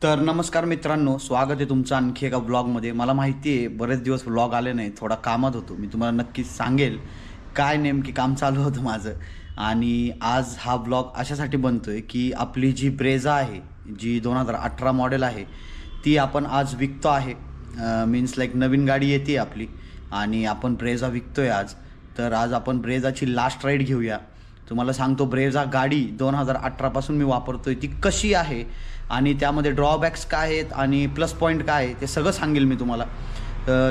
तर नमस्कार मित्रांनो, स्वागत आहे तुमचं आणखी एका व्लॉगमध्ये. मला माहिती आहे बरेच दिवस व्लॉग आले नाही, थोडा कामात होतो. मी तुम्हाला नक्कीच सांगेल काय नेमकी काम चालू होतं माझं. आणि आज हा व्लॉग अशासाठी बनतो आहे की आपली जी ब्रेझा आहे, जी 2018 मॉडेल आहे, ती आपण आज विकतो आहे. मीन्स लाईक नवीन गाडी येते आपली आणि आपण ब्रेझा विकतो आहे आज. तर आज आपण ब्रेझाची लास्ट राईड घेऊया. तुम्हाला सांगतो ब्रेझा गाडी 2018पासून मी वापरतो आहे, ती कशी आहे आणि त्यामध्ये ड्रॉबॅक्स काय आहेत आणि प्लस पॉईंट काय आहे ते सगळं सांगेल मी तुम्हाला.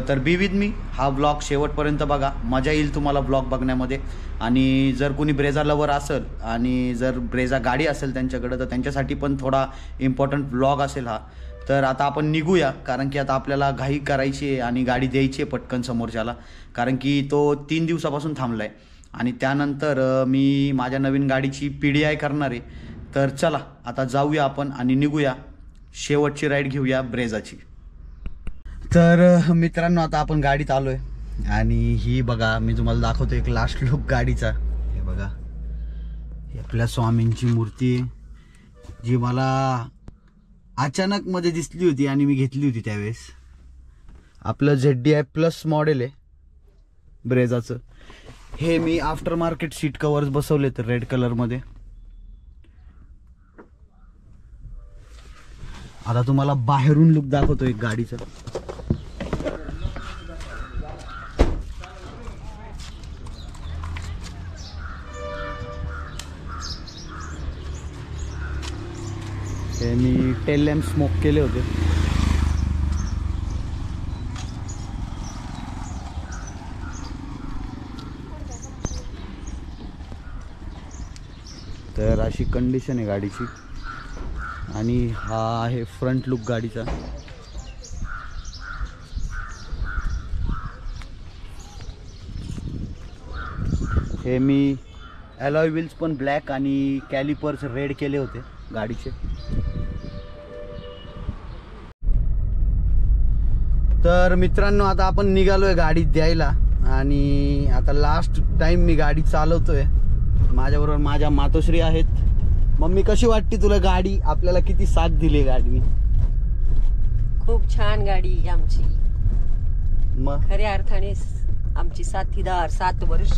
तर बी विथ मी, हा ब्लॉग शेवटपर्यंत बघा, मजा येईल तुम्हाला ब्लॉग बघण्यामध्ये. आणि जर कोणी ब्रेझा लवर असेल आणि जर ब्रेझा गाडी असेल त्यांच्याकडं, तर त्यांच्यासाठी पण थोडा इम्पॉर्टंट ब्लॉग असेल हा. तर आता आपण निघूया, कारण की आता आपल्याला घाई करायची आहे आणि गाडी द्यायची आहे पटकन समोरच्याला, कारण की तो 3 दिवसापासून थांबला आहे. आणि त्यानंतर मी माझ्या नवीन गाडीची PDI करणार आहे. तर चला आता जाऊया आपण आणि निघूया, शेवटची राईड घेऊया ब्रेझाची. तर मित्रांनो, आता आपण गाडीत आलो आहे आणि ही बघा, मी तुम्हाला दाखवतो एक लास्ट लुक गाडीचा. हे बघा, ही आपल्या स्वामींची मूर्ती आहे, जी मला अचानक मध्ये दिसली होती आणि मी घेतली होती त्यावेळेस. आपलं ZDI प्लस मॉडेल आहे ब्रेझाचं. हे me after market seat covers बसवले तर रेड कलरमध्ये. आता तुम्हाला बाहेरून लुक दाखवतो एक गाडीचा. हे मी टेल लॅम्प स्मोक केले होते. तर अशी कंडिशन आहे गाडीची. आणि हा आहे फ्रंट लुक गाडीचा. हे मी अलॉय व्हील्स पण ब्लॅक आणि कॅलिपर्स रेड केले होते गाडीचे. तर मित्रांनो, आता आपण निघालोय गाडी द्यायला आणि आता लास्ट टाइम मी गाडी चालवतोय. माझ्याबरोबर माझ्या मातोश्री आहेत. मम्मी, कशी वाटते तुला गाडी? आपल्याला किती साथ दिली गाडी? खूप छान गाडी आमची. मग खऱ्या अर्थाने आमची साथीदार 7 वर्ष,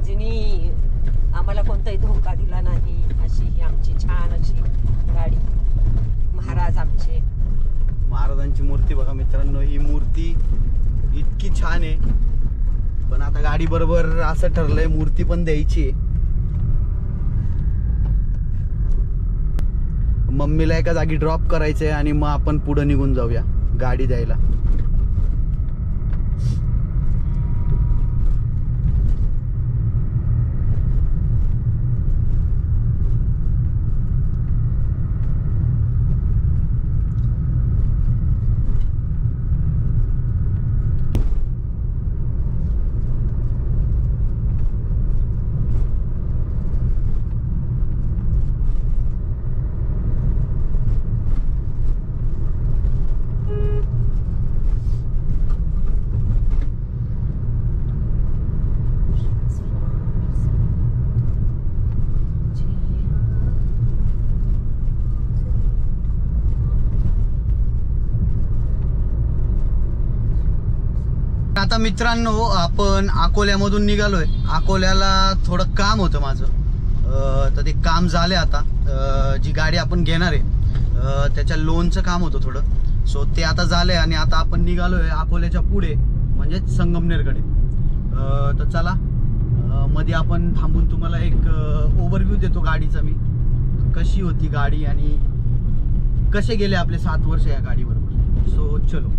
जिनी आम्हाला कोणताही धोका दिला नाही, अशी ही आमची छान अशी गाडी. महाराज आमचे. महाराजांची मूर्ती बघा मित्रांनो, ही मूर्ती इतकी छान आहे. पण आता गाडी बरोबर असं ठरलंय मूर्ती पण द्यायची आहे. मम्मीला एका जागी ड्रॉप करायचंय आणि मग आपण पुढे निघून जाऊया गाडी द्यायला. आता मित्रांनो, आपण अकोल्यामधून निघालोय. अकोल्याला थोडं काम होतं माझं, तर ते काम झाले. आता जी गाडी आपण घेणार आहे त्याच्या लोनचं काम होतं थोडं, सो ते आता झालंय आणि आता आपण निघालोय अकोल्याच्या पुढे, म्हणजे संगमनेरकडे. तर चला, मध्ये आपण थांबून तुम्हाला एक ओव्हरव्ह्यू देतो गाडीचा मी, कशी होती गाडी आणि कसे गेले आपले 7 वर्ष या गाडीबरोबर. सो चलो.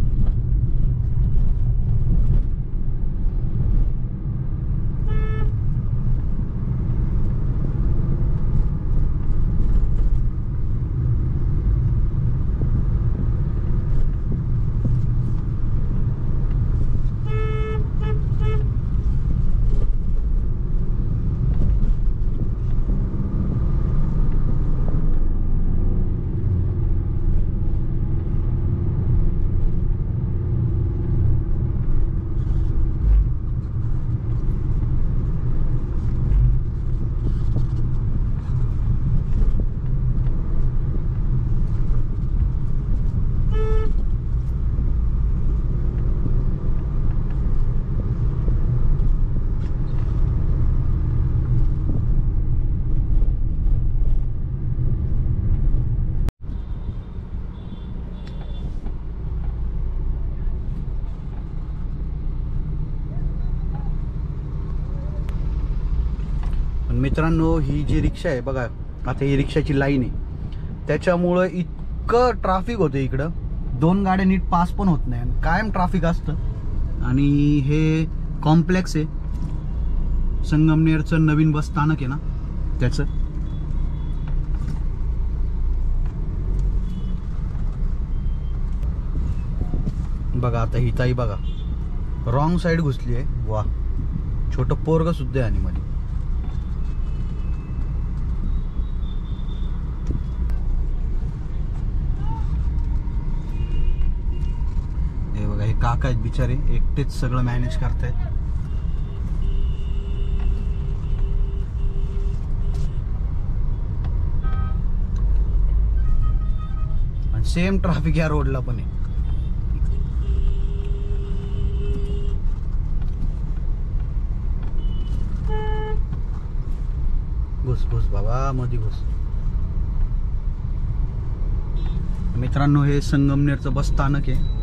मित्रांनो ही जी रिक्षा आहे बघा, आता ही रिक्षाची लाईन आहे, त्याच्यामुळं इतकं ट्रॅफिक होतं इकडं, 2 गाड्या नीट पास पण होत नाही, कायम ट्रॅफिक असतं। आणि हे कॉम्प्लेक्स आहे, संगमनेरचं नवीन बस स्थानक आहे ना त्याचं। बघा आता ही ताई बघा रॉंग साईड घुसली आहे, वा छोटं पोरग सुद्धा आहे आणि मध्ये। हे बघा हे काका आहेत बिचारे, एकटेच सगळं मॅनेज करतायत। आणि सेम ट्रॅफिक या रोडला पण आहे। घुस घुस बाबा मध्ये घुस। मित्रांनो हे संगमनेरचं बस स्थानक आहे।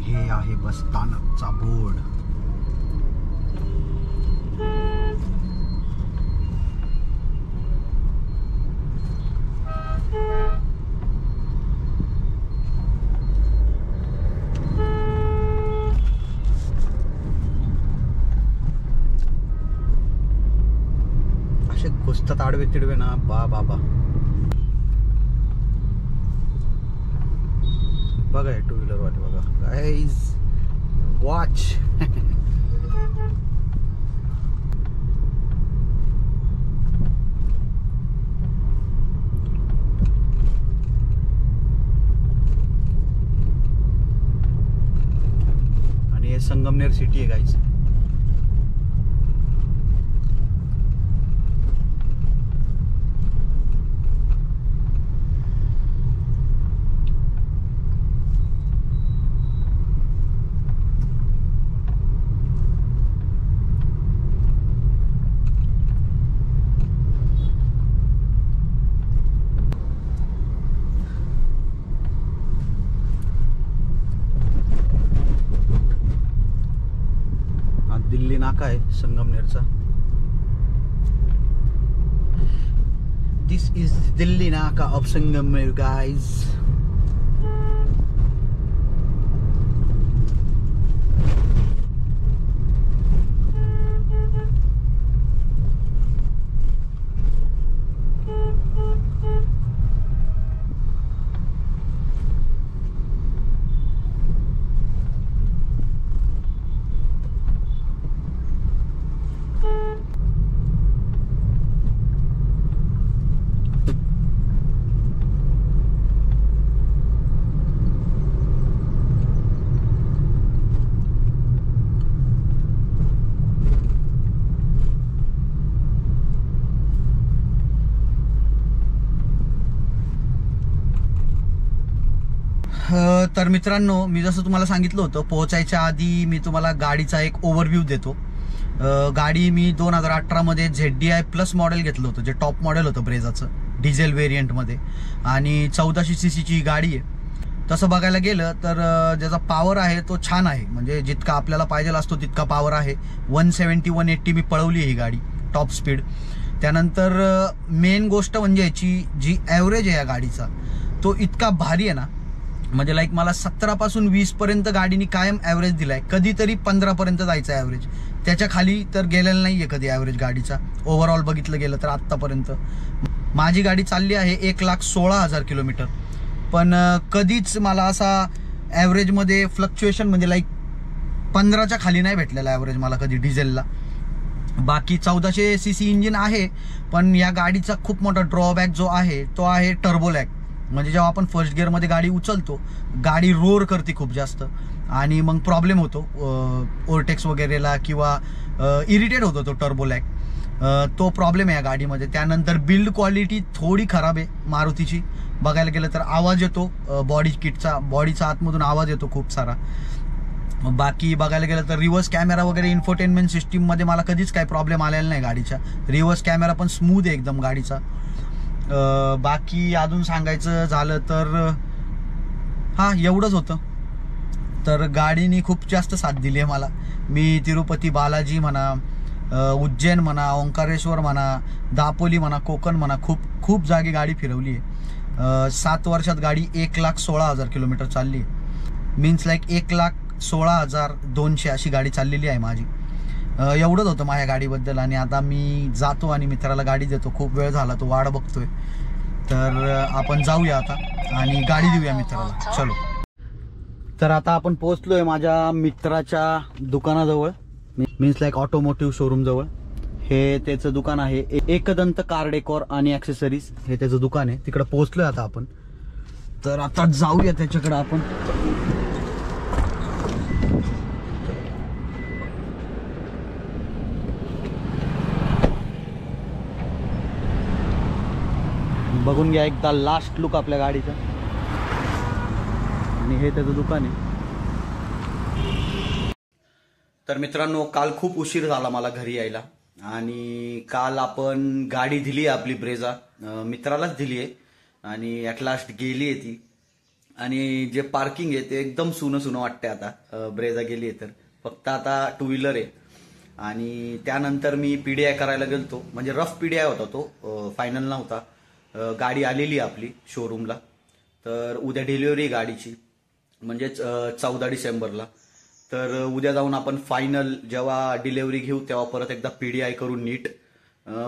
हे आहे बस स्थानकचा बोर्ड। घुसतात आडवे तिडवे ना बा बाबा। बघा हे 2 व्हीलर वाले बघा, गाइस वॉच। आणि हे संगमनेर सिटी आहे गाइस। दिल्ली नाका आहे संगमनेरचा। दिस इज दिल्ली नाका ऑफ संगमनेर गाइस। तर मित्रांनो मी जसं तुम्हाला सांगितलं होतं, पोहोचायच्या आधी मी तुम्हाला गाडीचा एक ओव्हरव्ह्यू देतो। गाडी मी 2018 मध्ये ZDI प्लस मॉडेल घेतलं होतं, जे टॉप मॉडेल होतं ब्रेझाचं डिझेल व्हेरियंटमध्ये, आणि 1400 cc ची गाडी आहे। तसं बघायला गेलं तर ज्याचा पॉवर आहे तो छान आहे, म्हणजे जितका आपल्याला पाहिजे असतो तितका पॉवर आहे। 170-180 मी पळवली ही गाडी टॉप स्पीड। त्यानंतर मेन गोष्ट म्हणजे याची जी ॲव्हरेज आहे या गाडीचा तो इतका भारी आहे ना, म्हणजे लाईक मला 17 पासून 20 पर्यंत गाडीने कायम ॲव्हरेज दिलाय, कधीतरी 15 पर्यंत जायचं ॲव्हरेज, त्याच्या खाली तर गेलेलं नाहीये कधी ॲव्हरेज गाडीचा ओव्हरऑल बघितलं गेलं तर आत्तापर्यंत। माझी गाडी चालली आहे 1,16,000 किलोमीटर, पण कधीच मला असा ॲव्हरेजमध्ये फ्लक्च्युएशन म्हणजे लाईक 15च्या खाली नाही भेटलेला ॲव्हरेज मला कधी डिझेलला। बाकी 1400 cc इंजिन आहे, पण या गाडीचा खूप मोठा ड्रॉबॅक जो आहे तो आहे टर्बो लॅग। म्हणजे जेव्हा आपण फर्स्ट गिअरमध्ये गाडी उचलतो, गाडी रोअर करते खूप जास्त, आणि मग प्रॉब्लेम होतो ओव्हरटेक्स वगैरेला, किंवा इरिटेट होतो तो टर्बो लॅग, तो प्रॉब्लेम आहे या गाडीमध्ये। त्यानंतर बिल्ड क्वालिटी थोडी खराब आहे मारुतीची, बघायला गेलं तर आवाज येतो बॉडी किटचा, बॉडीचा आतमधून आवाज येतो खूप सारा। बाकी बघायला गेलं तर रिव्हर्स कॅमेरा वगैरे इन्फोटेनमेंट सिस्टीममध्ये मला कधीच काही प्रॉब्लेम आलेला नाही गाडीच्या, रिव्हर्स कॅमेरा पण स्मूथ आहे एकदम गाडीचा। बाकी अजून सांगायचं झालं तर हां एवढंच होतं. तर गाडीनी खूप जास्त साथ दिली आहे मला. मी तिरुपती बालाजी म्हणा, उज्जैन म्हणा, ओंकारेश्वर म्हणा, दापोली म्हणा, कोकण म्हणा, खूप जागी गाडी फिरवली आहे. 7 वर्षात गाडी 1,16,000 किलोमीटर चालली आहे. मीन्स लाईक 1,16,200 अशी गाडी चाललेली आहे माझी. एवढंच होतं माझ्या गाडीबद्दल. आणि आता मी जातो आणि मित्राला गाडी देतो. खूप वेळ झाला, तो वाट बघतोय. तर आपण जाऊया आता आणि गाडी देऊया मित्राला. चलो. तर आता आपण पोहोचलोय माझ्या मित्राच्या दुकानाजवळ, मीन्स लाईक ऑटोमोटिव्ह शोरूम जवळ. हे त्याचं दुकान आहे, एकदंत कार डेकोर आणि ॲक्सेसरीज हे त्याचं दुकान आहे. तिकडे पोहोचलोय आता आपण. तर आता जाऊया त्याच्याकडे आपण. बघून घ्या एकदा लास्ट लुक आपल्या गाडीचा. आणि हे त्याचं दुकान आहे. तर मित्रांनो, काल खूप उशीर झाला मला घरी यायला. आणि काल आपण गाडी दिली आहे आपली ब्रेझा, मित्रालाच दिली आहे. आणि ॲट लास्ट गेली आहे ती. आणि जे पार्किंग आहे ते एकदम सुनं सुनं वाटते आता. ब्रेझा गेली आहे तर फक्त आता 2 व्हीलर आहे. आणि त्यानंतर मी PDI करायला गेलतो. म्हणजे रफ PDI होता तो, फायनल नव्हता. गाडी आलेली आपली शोरूमला. तर उद्या डिलिव्हरी गाडीची, म्हणजेच 14 डिसेंबरला. तर उद्या जाऊन आपण फायनल जेव्हा डिलिव्हरी घेऊ तेव्हा परत एकदा PDI करू नीट.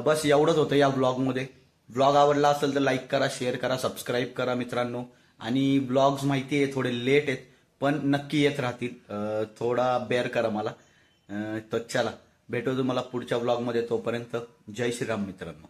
बस एवढंच होतं या ब्लॉगमध्ये. ब्लॉग आवडला असेल तर लाईक करा, शेअर करा, सबस्क्राईब करा मित्रांनो. आणि ब्लॉग्स माहिती आहे थोडे लेट आहेत पण नक्की येत राहतील. थोडा बेअर करा मला. तर चला भेटू तुम्हाला पुढच्या ब्लॉगमध्ये. तोपर्यंत जय श्रीराम मित्रांनो.